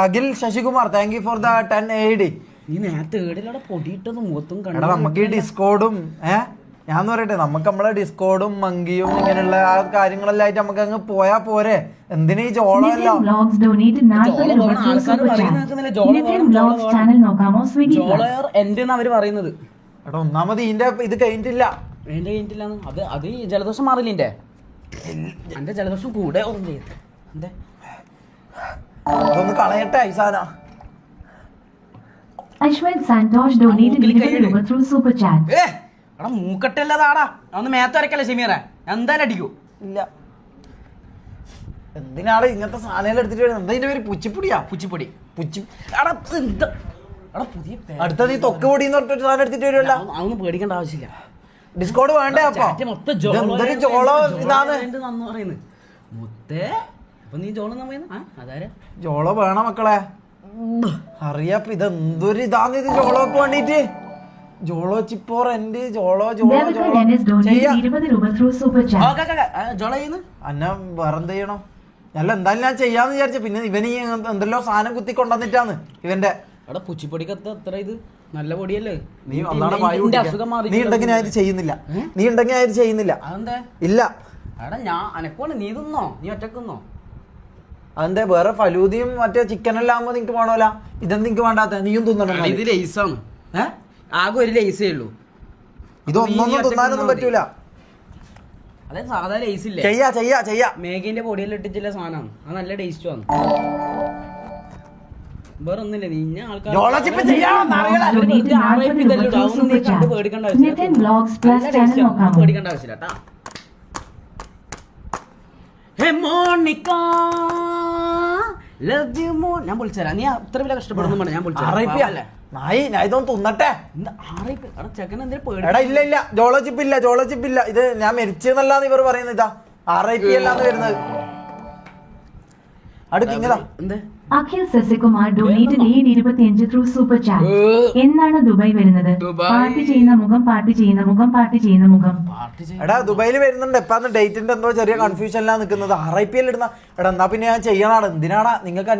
Akhil Sasikumar, thank you for the 10 AD. നീ നേരത്തെ ഏടിലൂടെ പൊടിയിട്ടതും മുഖത്തും എടാ നമുക്ക് ഈ ഡിസ്കോഡും ഞാൻ പറയട്ടെ, നമുക്ക് നമ്മളെ ഡിസ്കോഡും മങ്കിയും ഇങ്ങനെയുള്ള ആ കാര്യങ്ങളെല്ലാം ആയിട്ട് നമുക്ക് അങ്ങ് പോയാ പോരെ. എന്തിനാ ഈ ജോളമല്ല? അവര് പറയുന്നത് എടാ ഒന്നാമത് ഇതിന്റെ ഇത് കഴിഞ്ഞിട്ടില്ല. എന്റെ കഴിഞ്ഞിട്ടില്ലാന്ന് അത് ഈ ജലദോഷം മാറില്ല. എന്റെ ജലദോഷം കൂടെ ഓർമ്മ എന്തേ അതൊന്ന് കളയട്ടെ ഐസാന. Ashwin Santosh donated 20 രൂപ through super chat. എടാ മൂക്കട്ടല്ലാതാടാ, ഒന്ന് മേത്തരക്കല്ലേ ഷെമീറ, എന്തായാലും അടിക്കൂ. ഇല്ല, എന്തിനാണ് ഇങ്ങനത്തെ സാധനങ്ങൾ എടുത്തിട്ട് വരുന്നത്? എന്താ ഇതിന്റെ പേര്? പുച്ചിപ്പൊടിയാ? പുച്ചിപ്പൊടി അടുത്തത് ഈ തൊക്ക് പൊടി എന്ന് പറഞ്ഞിട്ട് സാധനം എടുത്തിട്ട് വരുമല്ലോ. അതൊന്നും പേടിക്കേണ്ട ആവശ്യമില്ല. ഡിസ്കോഡ് വേണ്ടേ? അപ്പൊ എന്തൊരു ജോളോ ഇതാണ് പറയുന്നത് മുത്തേ. അപ്പൊ നീ ജോളോ അതാരാ? ജോളോ വേണം മക്കളെ, അറിയാപ്പ ഇതെന്തൊരു ഇതാന്ന് ഇത് ജോളോക്ക് വേണ്ടീട്ട്. ജോളോ ചിപ്പോർ എന്റെ ജോളോ ജോളോ അന്ന വേറെന്ത് ചെയ്യണം? അല്ല എന്തായാലും ഞാൻ ചെയ്യാന്ന് വിചാരിച്ച, പിന്നെ ഇവന് എന്തെല്ലോ സാധനം കുത്തി കൊണ്ടുവന്നിട്ടാന്ന് ഇവന്റെ. അവിടെ പുച്ചിപ്പൊടിക്കത്ത് എത്ര ഇത് നല്ല പൊടിയല്ലേ? നീ ഉണ്ടെങ്കിൽ ഞാൻ ചെയ്യുന്നില്ല. നീ ഉണ്ടെങ്കിൽ ഞാൻ ചെയ്യുന്നില്ല. അതെന്താ? ഇല്ല എടാ ഞാൻ അനക്കോണ്ട് നീ തിന്നോ, നീ ഒറ്റക്കുന്നോ? അതെന്താ? വേറെ ഫലൂദിയും മറ്റേ ചിക്കനെല്ലാം ആകുമ്പോ നിങ്ങക്ക് വേണോല, ഇതെന്ത് നിങ്ങക്ക് വേണ്ടാത്ത? നീയും തിന്നണം. ഇത് ലേസാണ്, ആകെ ഒരു ലേസേ ഉള്ളൂ. ഇതൊന്നും തിന്നാനൊന്നും പറ്റൂല. അതെ സാധാ ലേസ് ഇല്ലേ? ചെയ്യാ മേഗിന്റെ പൊടിയെല്ലാം ഇട്ടിട്ടുള്ള സാധനമാണ്, അത് നല്ല ടേസ്റ്റ് ആണ്. വേറെ ഒന്നില്ല, നീ ആൾക്കാർ പേടിക്കേണ്ട ആവശ്യമില്ല. ഞാൻ വിളിച്ചരാ, നീ അത്ര വില കഷ്ടപ്പെടുന്നു. ഞാൻ ഇല്ല ജോളോ ചിപ്പ് ഇല്ല. ഇത് ഞാൻ മരിച്ചെന്നല്ലാന്ന് ഇവർ പറയുന്നത്. ഇതാ RIP അല്ലാന്ന് വരുന്നത്. Akhil Sasikumar donated 25 through super chat. എന്നാണ് ദുബായ് വരുന്നത്? പാർട്ടി ചെയ്യുന്ന മുഖം. എടാ ദുബായിൽ വരുന്നുണ്ട്. ഇപ്പൊ ഡേറ്റിന്റെ എന്തോ ചെറിയ കൺഫ്യൂഷനിലാണ് നിൽക്കുന്നത്. RIP ഇടുന്ന. എടാ എന്നാ പിന്നെ ഞാൻ ചെയ്യണാണ്. എന്തിനാണ് നിങ്ങൾക്ക്